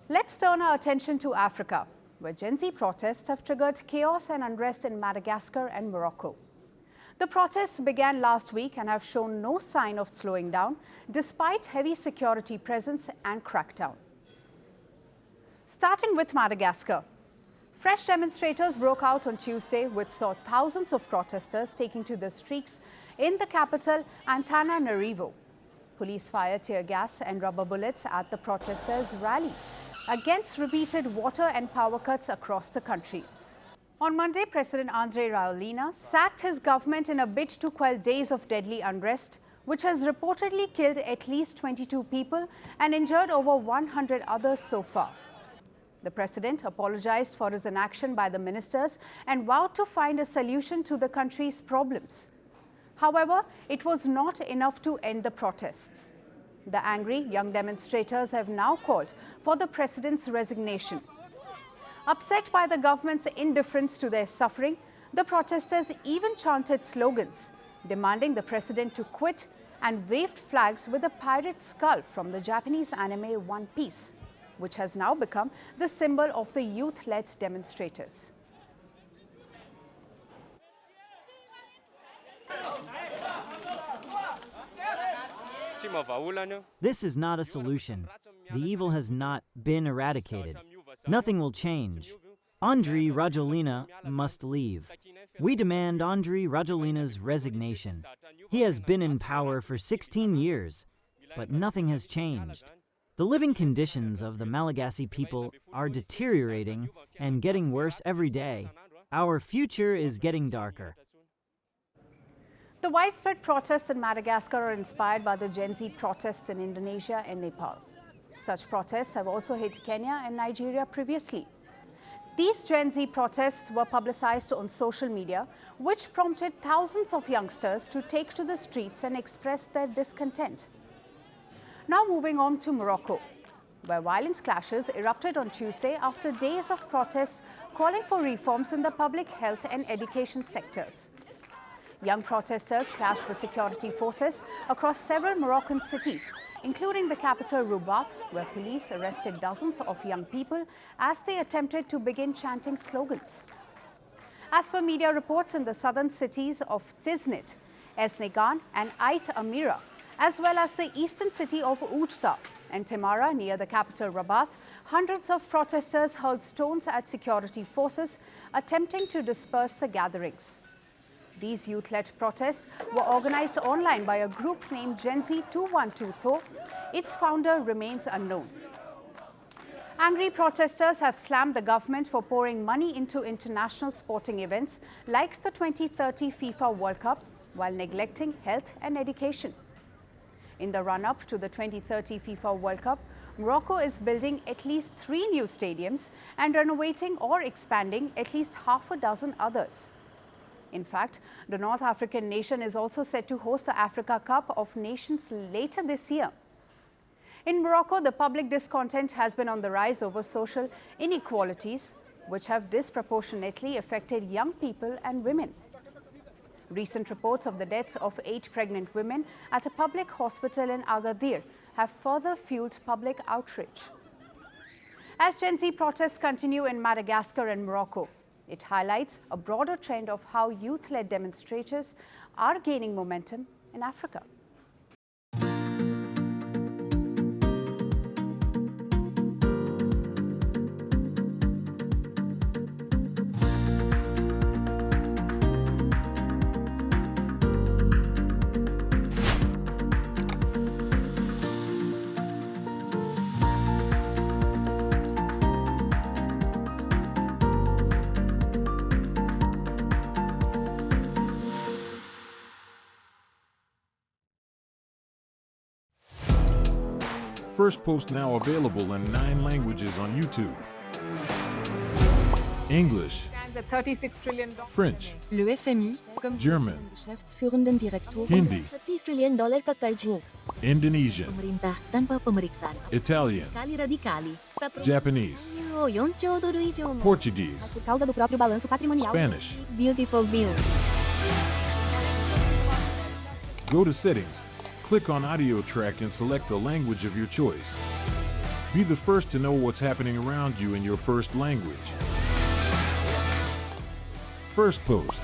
Let's turn our attention to Africa, where Gen Z protests have triggered chaos and unrest in Madagascar and Morocco. The protests began last week and have shown no sign of slowing down, despite heavy security presence and crackdown. Starting with Madagascar, fresh demonstrators broke out on Tuesday, which saw thousands of protesters taking to the streets in the capital, Antananarivo. Police fired tear gas and rubber bullets at the protesters' rally against repeated water and power cuts across the country. On Monday, President Andry Rajoelina sacked his government in a bid to quell days of deadly unrest, which has reportedly killed at least 22 people and injured over 100 others so far. The president apologized for his inaction by the ministers and vowed to find a solution to the country's problems. However, it was not enough to end the protests. The angry young demonstrators have now called for the president's resignation. Upset by the government's indifference to their suffering, the protesters even chanted slogans demanding the president to quit and waved flags with a pirate skull from the Japanese anime One Piece, which has now become the symbol of the youth-led demonstrators. This is not a solution. The evil has not been eradicated. Nothing will change. Andry Rajoelina must leave. We demand Andry Rajoelina's resignation. He has been in power for 16 years, but nothing has changed. The living conditions of the Malagasy people are deteriorating and getting worse every day. Our future is getting darker. The widespread protests in Madagascar are inspired by the Gen Z protests in Indonesia and Nepal. Such protests have also hit Kenya and Nigeria previously. These Gen Z protests were publicized on social media, which prompted thousands of youngsters to take to the streets and express their discontent. Now moving on to Morocco, where violent clashes erupted on Tuesday after days of protests calling for reforms in the public health and education sectors. Young protesters clashed with security forces across several Moroccan cities, including the capital Rabat, where police arrested dozens of young people as they attempted to begin chanting slogans. As per media reports, in the southern cities of Tiznit, Esnegan and Ait Amira, as well as the eastern city of Oujda and Temara near the capital Rabat, hundreds of protesters hurled stones at security forces, attempting to disperse the gatherings. These youth-led protests were organized online by a group named Gen Z 212, though its founder remains unknown. Angry protesters have slammed the government for pouring money into international sporting events like the 2030 FIFA World Cup, while neglecting health and education. In the run-up to the 2030 FIFA World Cup, Morocco is building at least 3 new stadiums and renovating or expanding at least half a dozen others. In fact, the North African nation is also set to host the Africa Cup of Nations later this year. In Morocco, the public discontent has been on the rise over social inequalities, which have disproportionately affected young people and women. Recent reports of the deaths of 8 pregnant women at a public hospital in Agadir have further fueled public outrage. As Gen Z protests continue in Madagascar and Morocco, it highlights a broader trend of how youth-led demonstrators are gaining momentum in Africa. Firstpost now available in 9 languages on YouTube. English, At $36 trillion. French, Le FMI, comme German, Geschäftsführenden Direktor, Hindi, $30 trillion kakarjo. Indonesian, Pemerintah tanpa pemeriksaan. Italian, Kali radikali. Japanese, 4 兆ドル以上も Portuguese, por causa do próprio balanço patrimonial. Spanish. Beautiful bill. Go to Settings, click on Audio Track and select the language of your choice. Be the first to know what's happening around you in your first language. Firstpost.